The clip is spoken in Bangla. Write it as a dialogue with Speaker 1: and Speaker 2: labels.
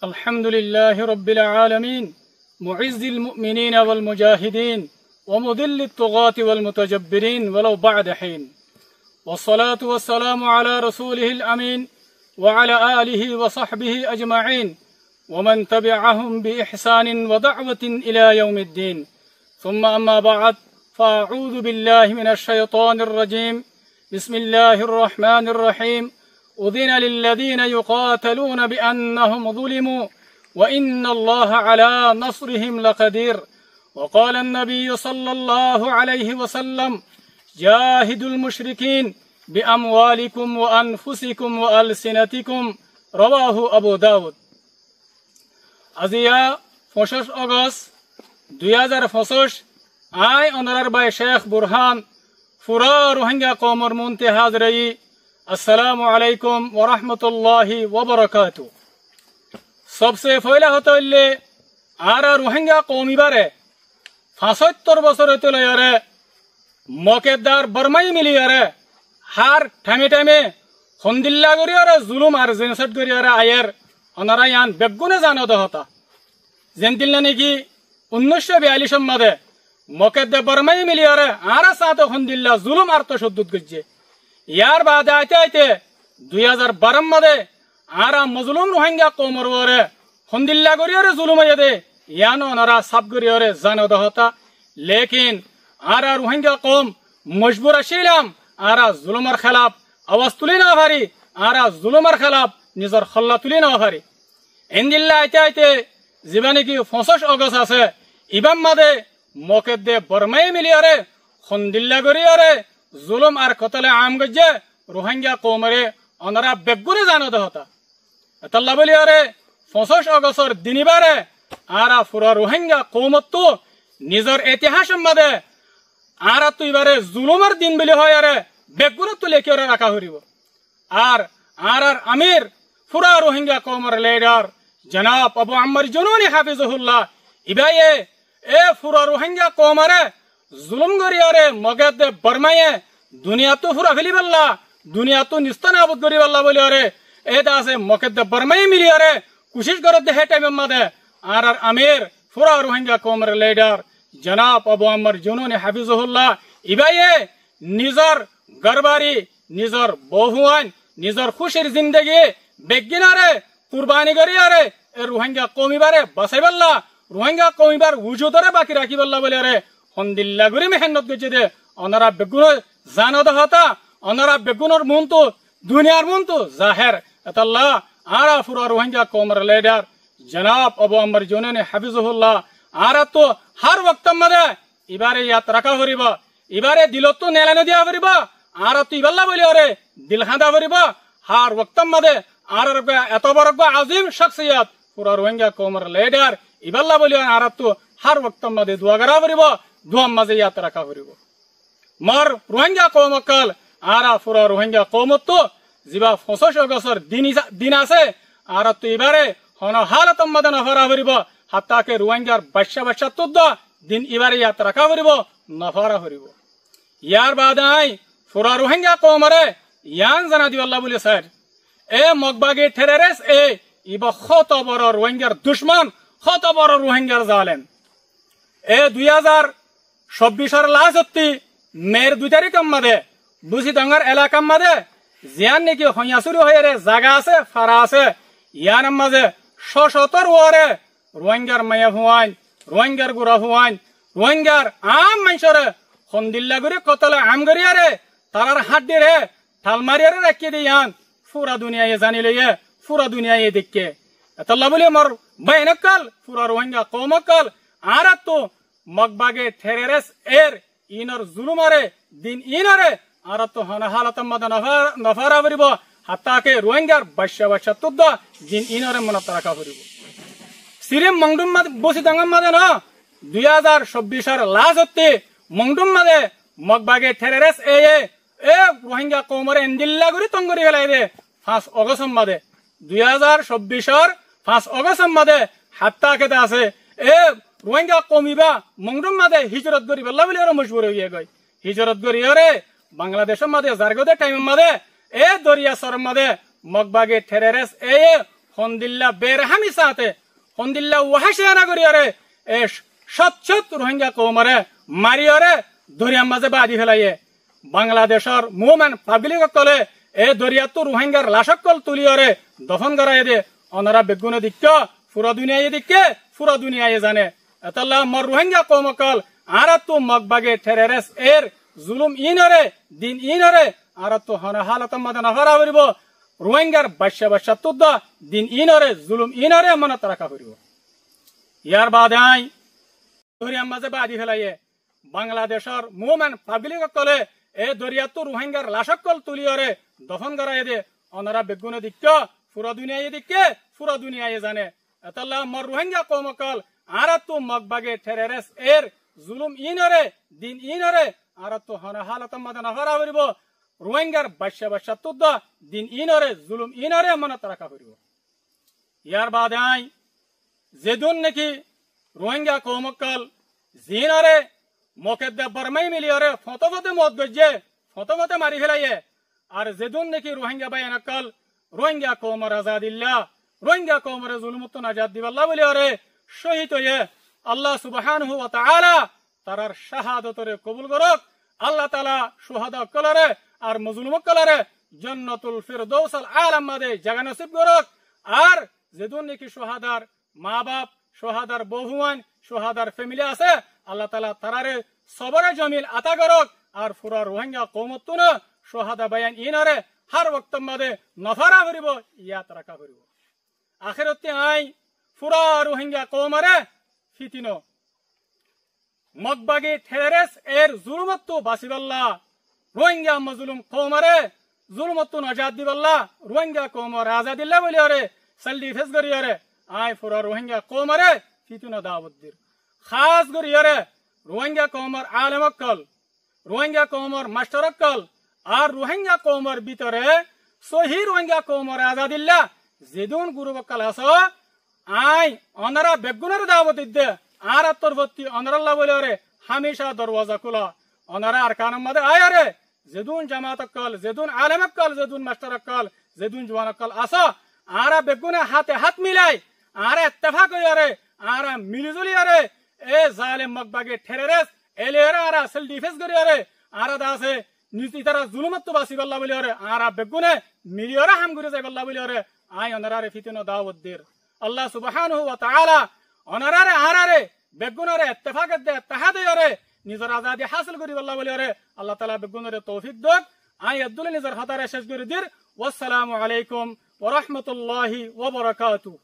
Speaker 1: الحمد لله رب العالمين معز المؤمنين والمجاهدين ومذل الطغاة والمتجبرين ولو بعد حين والصلاة والسلام على رسوله الأمين وعلى آله وصحبه أجمعين ومن تبعهم بإحسان ودعوة إلى يوم الدين ثم أما بعد فأعوذ بالله من الشيطان الرجيم بسم الله الرحمن الرحيم أذن للذين يقاتلون بأنهم ظلموا وإن الله على نصرهم لقدير وقال النبي صلى الله عليه وسلم جاهدوا المشركين بأموالكم وأنفسكم وألسنتكم رواه أبو داود আজিয়া 25 আগস্ট 2025 আই অনারার বাই শেখ বুরহান ফুরা রোহিঙ্গা কওমর মুনতে হাজরাই আসসালামু আলাইকুম ওয়া রাহমাতুল্লাহি ওয়া বারাকাতু সবসে পয়লা হতইলে আর রোহিঙ্গা কওমি বারে 75 বছর হতে লয়ারে মকেদার বর্মাই মিলিয়ারে হার টাইমে টাইমে হন্দিল্লা গরিয়ারে জুলুম আর জেনসাইড গরিয়ারে আয়ের অনারা ইয়ান বেগুনে জানো দহতা জেনতিল নাকি 1942 মাদে মকেদে বর্মাই মিলিয়ারে আর সাথে হন্দিল্লা জুলুম আর তো সদ্দুত গজ্জে ইয়ার বাদে আইতে আইতে 2012 মাদে আর মজলুম রোহিঙ্গা কওমর ওরে হন্দিল্লা গরিয়ারে জুলুম আইদে ইয়ানো অনারা সাব গরিয়ারে জানো দহতা লেকিন আর রোহিঙ্গা কওম মজবুর আছিলাম আর জুলুমের খেলাফ আওয়াজ তুলি না পারি আর জুলুমের খেলাফ নিজের খল্লা তুলি না পারি এন্দিল্লা আইতে আইতে জীবনে কি 25 আগস্ট আছে ইবাম মাদে মকেদে বর্মাই মিলিয়ারে খন্দিল্লা গরিয়ারে জুলুম আর কতলে আম গজ্জে রোহিঙ্গা কওমরে অনারা বেগুনে জানো দহতা আল্লাহ বলিয়ারে 25 আগস্টর দিনিবারে আর পুরা রোহিঙ্গা কওমত নিজের ইতিহাস মাদে আর তো এবারে জুলুমের দিন বলি হয় আরে বেগুনে তো লেখে রাখা হরিব আর আর আমির পুরা রোহিঙ্গা কওমর লিডার জনাব আবু আম্মার জুনুনি হাফিজুল্লাহ ইবায়ে এ পুরা রোহিঙ্গা কওমরে জুলুম গরিয়ারে মগেদে বর্মায়ে দুনিয়া তো পুরা ফেলি বল্লা দুনিয়া তো নিস্তানাবুদ গরি বল্লা বলি আরে এটা আছে মগেদে বর্মাই মিলি আরে কোশিশ করতে হে টাইম মাদে আর আমির পুরা রোহিঙ্গা কওমর লিডার জনাব আবু আম্মার জুনুনি হাফিজুল্লাহ ইবায়ে নিজর গরবারি নিজর বহুয়ান নিজর খুশির জিন্দগি বেগিনারে কুরবানি করিয়ারে এ রোহিঙ্গা কওমিবারে বাঁচাইবাল্লা রোহিঙ্গা কওমিবার উজুদরে বাকি রাখিবাল্লা বলে আরে হন্দিল্লা গরি মেহনত গজে দে অনারা বেগুন জানো দহতা অনারা বেগুনর মন তো দুনিয়ার মন তো জাহের আল্লাহ আরা পুরা রোহিঙ্গা কওমর লিডার জনাব আবু আম্মার জুনুনি হাফিজুল্লাহ আর তো হার ওয়াক্ত মাদে এবারে ইয়াত রাখা হরিবা এবারে দিলত তো নেলানো দিয়া হরিবা আর তো ইবাল্লা বলি আরে দিল খাঁদা হরিবা হার ওয়াক্ত মাদে আর এত বড় আজিম শখসিয়ত পুরা রোহিঙ্গা কওমর লিডার ইবাল্লা বলি আর তো হার ওয়াক্ত মাদে দোয়া করা হরিবা দোয়া মাঝে ইয়াত রাখা হরিবা মার রোহিঙ্গা কওমকাল আর পুরা রোহিঙ্গা কওমত তো জিবা 25 আগস্টর দিন আছে আর তো এবারে হন হালত মাদে নফরা হরিবা হাত্তাকে রোহিঙ্গার বাচ্চা তো দিন এবারে ইয়াত রাখা হরিব নফরা হরিব ইয়ার বাদাই পুরা রোহিঙ্গা কওমরে ইয়ান জানা দিবাল্লা বলি স্যার এ মগবাগে টেররিস্ট এ ইবা কত বড় রোহিঙ্গার দুশমন কত বড় রোহিঙ্গার জালেম এ 2024 লাস্টতি মের 2 তারিখ মাদে বুঝি দঙ্গার এলাকা মাদে জিয়ান নাকি হইয়া শুরু হয়ে রে জায়গা আছে ফারা আছে ইয়ান মাঝে শশতর ওরে রোহিঙ্গার মায়া হুয়ান রোহিঙ্গার গুড়া হুয়ান রোহিঙ্গার আম মানুষরে হন্দিল্লা করে কতলে আম গরিয়ারে তারার হাত দিয়ে ঠাল মারিয়ারে রাখি দিয়ান পুরা দুনিয়ায় জানিলে পুরা দুনিয়ায় দেখে এতলা বলে মোর বাইনকাল পুরা রোহিঙ্গা কওমকাল আর তো মগবাগে টেররিস্ট এর ইনর জুলুমারে দিন ইনরে আর তো হন হালত মদ নফরা করিব হাত্তাকে রোহিঙ্গার বাচ্চা তুদ্দ দিন ইনরে মনত রাখা করিব সিরিম মংডুম মাদে বসি দাঙ্গাম মাদে না 2024 লাস্টতে মংডুম মাদে মগবাগে টেররিস্ট এ রোহিঙ্গা কওমরে এন্দিল্লা গুরি তঙ্গরি গলাই দে 5 আগস্ট মাদে 2024 5 আগস্ট মাদে হাত্তা কেতে আছে এ রোহিঙ্গা কওমিবা মংডুম মাদে হিজরত করি বল্লা বলি আর মজবুর হইয়া গই হিজরত করি আরে বাংলাদেশের মাদে জারগদে টাইম মাদে এ দরিয়া সর মাদে মগবাগে টেররিস্ট এ হন্দিল্লা বেরহামি সাথে হন্দিল্লা ওয়াহাসিয়ানা করিয়ারে এ সচ্ছত রোহিঙ্গা কৌমারে মারিয়ারে দরিয়ার মাঝে বাদি ফেলাইয়ে বাংলাদেশের মুভমেন্ট পাবলিক কলে এ দরিয়াতো রোহিঙ্গার লাশকল তুলিয়ারে দফন করাই দে অনারা বেগুনে দিক্কে পুরা দুনিয়ায় দিক্কে পুরা দুনিয়ায় জানে এতাল্লা মর রোহিঙ্গা কৌমকল আরাতো মগবাগে টেরেরেস এর জুলুম ইনরে দিন ইনরে আরাতো হন হালত মাদে নফরা করিব রোহিঙ্গার বাচ্চা তুদ্দ দিন ইনরে জুলুম ইনরে মনত রাখা করিব ইয়ার বাদে আই দরিয়ার মাঝে বাদি ফেলাইয়ে বাংলাদেশের মুভমেন্ট পাবলিক কলে এ দরিয়াতো রোহিঙ্গার লাশকল তুলিয়ারে দফন করাই দে অনারা বেগুনে দিক্কে পুরা দুনিয়ায় দিক্কে পুরা দুনিয়ায় জানে এতাল্লা মর রোহিঙ্গা কৌমকল আরাতো মগবাগে টেরেরেস এর জুলুম ইনরে দিন ইনরে আরাতো হন হালত মাদে নফরা করিব রোহিঙ্গার বাচ্চা তুদ্দ দিন ইনরে জুলুম ইনরে মনত রাখা করিব ইয়ার বাদে আই যেদুন নাকি রোহিঙ্গা কৌমকল জিনরে মকেদ্দা বরমাই মিলিয়রে ফতফতে মত গজ্জে ফতফতে মারি ফেলাইয়ে আর যেদুন নাকি রোহিঙ্গা বাইনকল রোহিঙ্গা কৌমর আজাদিল্লাহ রোহিঙ্গা কৌমরে জুলুমুত্তন আজাদ দিবাল্লাহ বলিয়রে শহীদ হয়ে আল্লাহ সুবহানাহু ওয়া তাআলা তারার শাহাদাতরে কবুল করক আল্লাহ তাআলা শুহাদা কলরে আর মজলুম কলরে জান্নাতুল ফিরদৌস আল আলা মাদে জায়গা নসিব করক আর যেদুন নাকি শাহাদার মা বাপ শাহাদার বহুয়ান শাহাদার ফ্যামিলি আছে আল্লাহ তাআলা তারারে সবরে জমিল আতা করক আর পুরা রোহিঙ্গা কওমতুন শাহাদা বায়ান ইনারে হর ওয়াক্ত মাদে নফরা করিব ইয়াত রাখা করিব আখিরাতে আই পুরা রোহিঙ্গা কওমরে ফিতিনো মগবাগে টেরেরেস এর জুলুমত্তু বাসিবাল্লাহ রোহিঙ্গা মজলুম কওমরে জুলুমত্তু আজাদ দিবাল্লাহ রোহিঙ্গা কওমর আজাদিল্লাহ বলিয়ারে সালদি ফেস করিয়ারে আই পুরা রোহিঙ্গা কওমরে ফিতিনো দাওয়াত দির খাস করিয়ারে রোহিঙ্গা কওমর আলেমকল রোহিঙ্গা কওমর মাস্টারকল আর রোহিঙ্গা কওমর ভিতরে সহি রোহিঙ্গা কওমর আজাদিল্লাহ যেদুন গুরুবকল আছো আই অনারা বেগুনের দাওয়াত দিতে আর আত্মরবর্তী অনারাল্লাহ বলিয়ারে হামেশা দরওয়াজা খোলা অনারা আর কানম মাদে আয়ারে যেদুন জামাতকল যেদুন আলেমকল যেদুন মাস্টারকল যেদুন জওয়ানকল আসো আরা বেগুনে হাতে হাত মিলাই আরা ইত্তেফাক করিয়ারে আরা মিলিজুলিয়ারে এ জালেম মগবাগে টেরেরেস এলেরা আরা সেল ডিফেন্স করিয়ারে আরা দাসে নিতি তারা জুলুমত্তু বাসিবাল্লাহ বলিয়ারে আরা বেগুনে মিলিয়রা হাম করে যাইবাল্লাহ বলিয়ারে আই অনারারে ফিতিনো দাওয়াত দির আল্লাহ সুবহানাহু ওয়া তাআলা অনারারে আরারে বেগুনরে ইত্তেফাক দে ইত্তেহাদরে নিজর আজাদি হাসিল করিবাল্লাহ বলিয়ারে আল্লাহ তাআলা বেগুনরে তৌফিক দক আই আব্দুল নিজর হাতারে শেষ করে দির ওয়াসসালামু আলাইকুম ওয়া রাহমাতুল্লাহি ওয়া বারাকাতুহু।